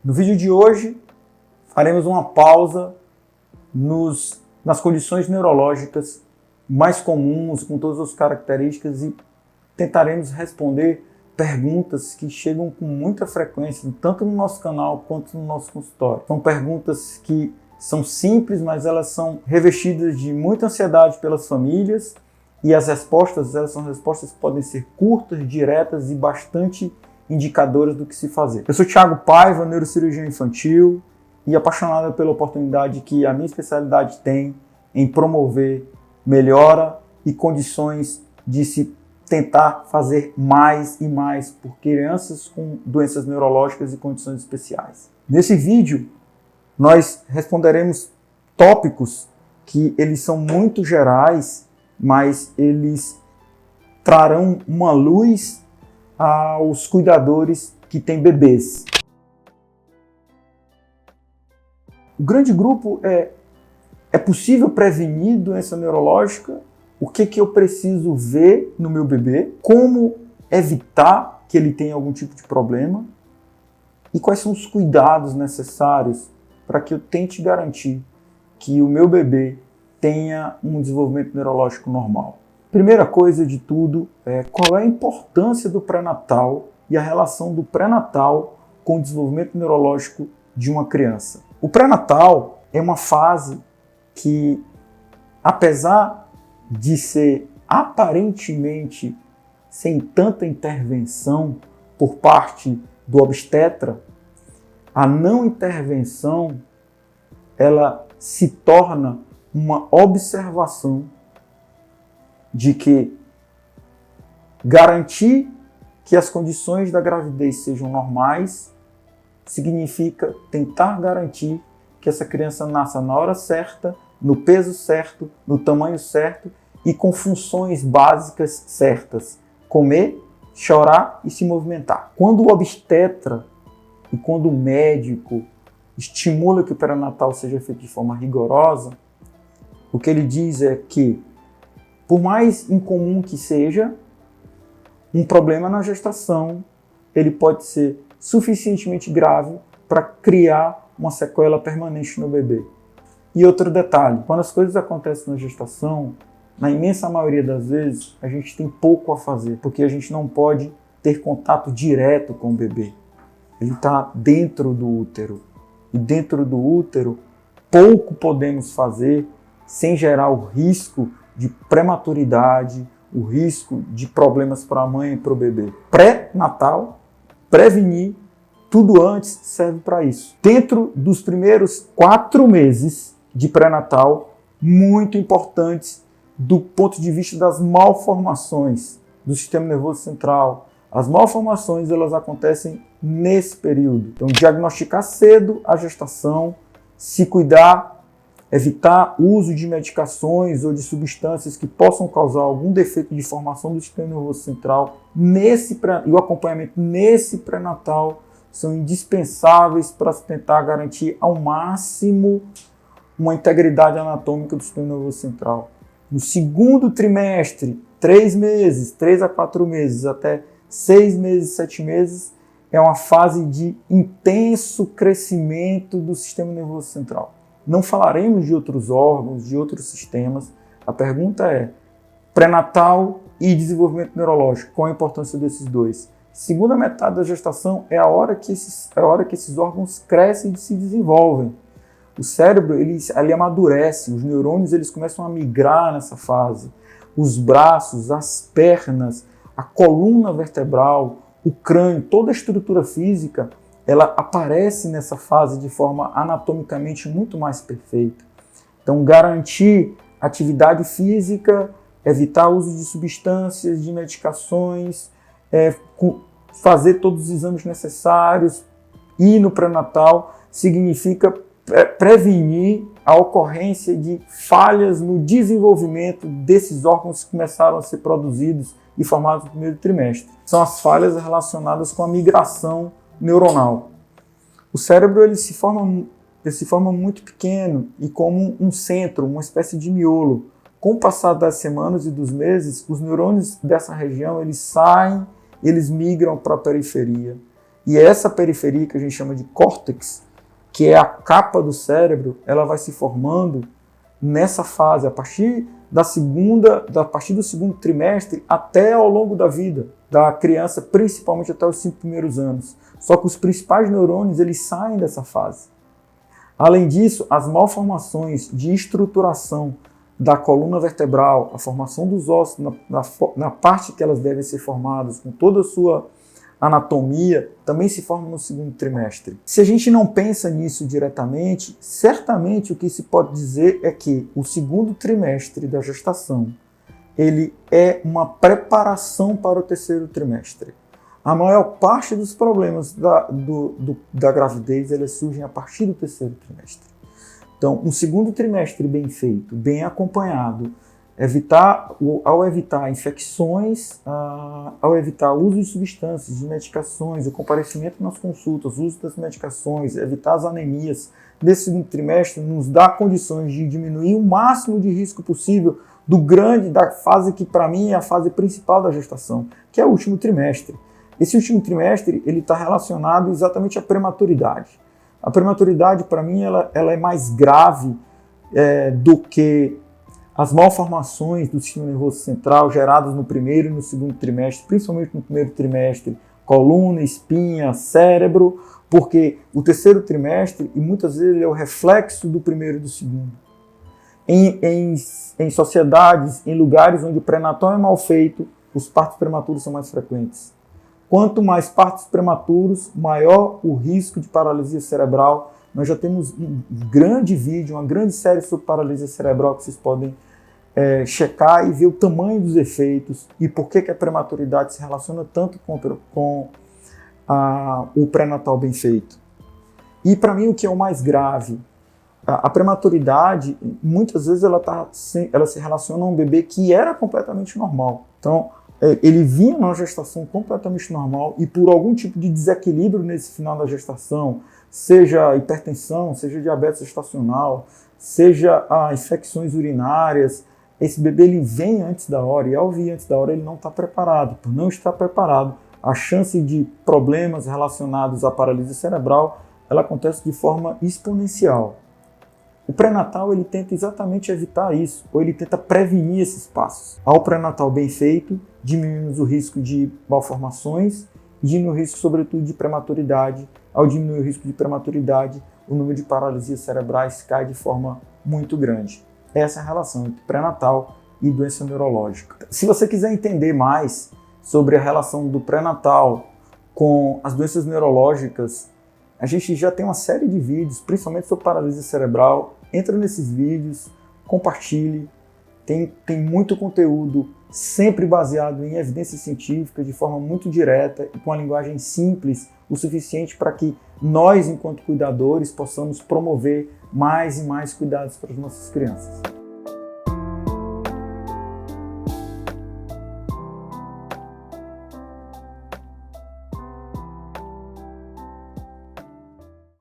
No vídeo de hoje, faremos uma pausa nas condições neurológicas mais comuns, com todas as características, e tentaremos responder perguntas que chegam com muita frequência, tanto no nosso canal quanto no nosso consultório. São perguntas que são simples, mas elas são revestidas de muita ansiedade pelas famílias, e as respostas, elas são respostas que podem ser curtas, diretas e bastante indicadoras do que se fazer. Eu sou Thiago Paiva, neurocirurgião infantil, e apaixonado pela oportunidade que a minha especialidade tem em promover melhora e condições de se tentar fazer mais e mais por crianças com doenças neurológicas e condições especiais. Nesse vídeo, nós responderemos tópicos que eles são muito gerais, mas eles trarão uma luz aos cuidadores que têm bebês. O grande grupo é possível prevenir doença neurológica? O que eu preciso ver no meu bebê? Como evitar que ele tenha algum tipo de problema? E quais são os cuidados necessários para que eu tente garantir que o meu bebê tenha um desenvolvimento neurológico normal? Primeira coisa de tudo é qual é a importância do pré-natal e a relação do pré-natal com o desenvolvimento neurológico de uma criança. O pré-natal é uma fase que, apesar de ser aparentemente sem tanta intervenção por parte do obstetra, a não intervenção ela se torna uma observação de que garantir que as condições da gravidez sejam normais significa tentar garantir que essa criança nasça na hora certa, no peso certo, no tamanho certo e com funções básicas certas: comer, chorar e se movimentar. Quando o obstetra e quando o médico estimula que o pré-natal seja feito de forma rigorosa, o que ele diz é que, por mais incomum que seja, um problema na gestação, ele pode ser suficientemente grave para criar uma sequela permanente no bebê. E outro detalhe, quando as coisas acontecem na gestação, na imensa maioria das vezes, a gente tem pouco a fazer, porque a gente não pode ter contato direto com o bebê. Ele está dentro do útero. E dentro do útero, pouco podemos fazer sem gerar o risco de prematuridade, o risco de problemas para a mãe e para o bebê. Pré-natal, prevenir, tudo antes serve para isso. Dentro dos primeiros 4 meses de pré-natal, muito importantes do ponto de vista das malformações do sistema nervoso central. As malformações elas acontecem nesse período. Então, diagnosticar cedo a gestação, se cuidar, evitar o uso de medicações ou de substâncias que possam causar algum defeito de formação do sistema nervoso central e o acompanhamento nesse pré-natal são indispensáveis para se tentar garantir ao máximo uma integridade anatômica do sistema nervoso central. No segundo trimestre, 3 meses, 3 a 4 meses, até 6 meses, 7 meses, é uma fase de intenso crescimento do sistema nervoso central. Não falaremos de outros órgãos, de outros sistemas. A pergunta é, pré-natal e desenvolvimento neurológico, qual a importância desses dois? Segunda metade da gestação é a hora que esses órgãos crescem e se desenvolvem. O cérebro ele amadurece, os neurônios eles começam a migrar nessa fase. Os braços, as pernas, a coluna vertebral, o crânio, toda a estrutura física, ela aparece nessa fase de forma anatomicamente muito mais perfeita. Então, garantir atividade física, evitar o uso de substâncias, de medicações, fazer todos os exames necessários e no pré-natal significa prevenir a ocorrência de falhas no desenvolvimento desses órgãos que começaram a ser produzidos e formados no primeiro trimestre. São as falhas relacionadas com a migração neuronal. O cérebro ele se forma muito pequeno e como um centro, uma espécie de miolo. Com o passar das semanas e dos meses, os neurônios dessa região eles saem, eles migram para a periferia. E essa periferia que a gente chama de córtex, que é a capa do cérebro, ela vai se formando nessa fase, a partir do segundo trimestre até ao longo da vida da criança, principalmente até os 5 primeiros anos. Só que os principais neurônios, eles saem dessa fase. Além disso, as malformações de estruturação da coluna vertebral, a formação dos ossos na parte que elas devem ser formadas, com toda a sua anatomia, também se formam no segundo trimestre. Se a gente não pensa nisso diretamente, certamente o que se pode dizer é que o segundo trimestre da gestação, ele é uma preparação para o terceiro trimestre. A maior parte dos problemas da gravidez, eles surgem a partir do terceiro trimestre. Então, um segundo trimestre bem feito, bem acompanhado, ao evitar infecções, ao evitar o uso de substâncias, de medicações, o comparecimento nas consultas, o uso das medicações, evitar as anemias, nesse segundo trimestre nos dá condições de diminuir o máximo de risco possível da fase que para mim é a fase principal da gestação, que é o último trimestre. Esse último trimestre ele está relacionado exatamente à prematuridade. A prematuridade, para mim, ela é mais grave do que as malformações do sistema nervoso central geradas no primeiro e no segundo trimestre, principalmente no primeiro trimestre, coluna, espinha, cérebro, porque o terceiro trimestre, e muitas vezes, ele é o reflexo do primeiro e do segundo. Em sociedades, em lugares onde o pré-natal é mal feito, os partos prematuros são mais frequentes. Quanto mais partos prematuros, maior o risco de paralisia cerebral. Nós já temos um grande vídeo, uma grande série sobre paralisia cerebral que vocês podem checar e ver o tamanho dos efeitos e por que a prematuridade se relaciona tanto com o pré-natal bem feito. E para mim o que é o mais grave, a prematuridade, muitas vezes ela se relaciona a um bebê que era completamente normal. Então, ele vinha numa gestação completamente normal e por algum tipo de desequilíbrio nesse final da gestação, seja hipertensão, seja diabetes gestacional, seja infecções urinárias, esse bebê ele vem antes da hora e ao vir antes da hora ele não está preparado. Por não estar preparado, a chance de problemas relacionados à paralisia cerebral ela acontece de forma exponencial. O pré-natal ele tenta exatamente evitar isso, ou ele tenta prevenir esses passos. Ao pré-natal bem feito, diminuímos o risco de malformações e diminui o risco, sobretudo, de prematuridade. Ao diminuir o risco de prematuridade, o número de paralisias cerebrais cai de forma muito grande. Essa é a relação entre pré-natal e doença neurológica. Se você quiser entender mais sobre a relação do pré-natal com as doenças neurológicas, a gente já tem uma série de vídeos, principalmente sobre paralisia cerebral. Entra nesses vídeos, compartilhe, tem muito conteúdo sempre baseado em evidências científicas, de forma muito direta e com uma linguagem simples, o suficiente para que nós, enquanto cuidadores, possamos promover mais e mais cuidados para as nossas crianças.